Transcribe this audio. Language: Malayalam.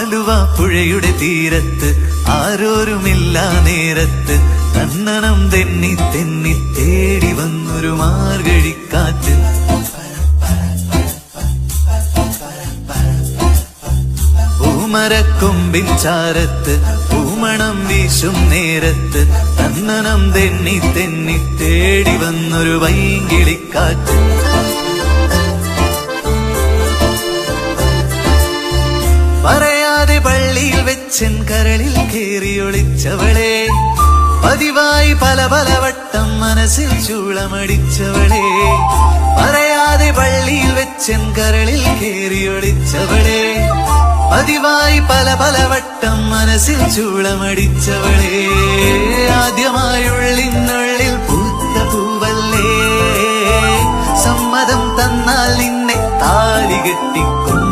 ആലുവ പുഴയുടെ തീരത്ത് ആരോരുമില്ല നേരത്ത് തന്നണം തെന്നി തെന്നി തേടി വന്നൊരു മാർഗഴിക്കാറ്റ്. പൂമരക്കൊമ്പിൻ ചാരത്ത് പൂമണം വീശും നേരത്ത് തന്നണം തെന്നി തെന്നി തേടി വന്നൊരു വൈങ്കിളിക്കാറ്റ്. പറയാതെ പള്ളിയിൽ വെച്ചൻ കരളിൽ കേറിയൊളിച്ചവളെ, പതിവായി പല പല വട്ടം മനസ്സിൽ ചൂളമടിച്ചവളെ. പറയാതെ പള്ളിയിൽ വെച്ചൻ കരളിൽ കേറിയൊളിച്ചവളെ, പതിവായി പല പല വട്ടം മനസ്സിൽ ചൂളമടിച്ചവളെ. ആദ്യമായുള്ളിനുള്ളിൽ പൂത്ത പൂവല്ലേ, സമ്മതം തന്നാൽ നിന്നെ താലി കെട്ടിക്കൊണ്ടു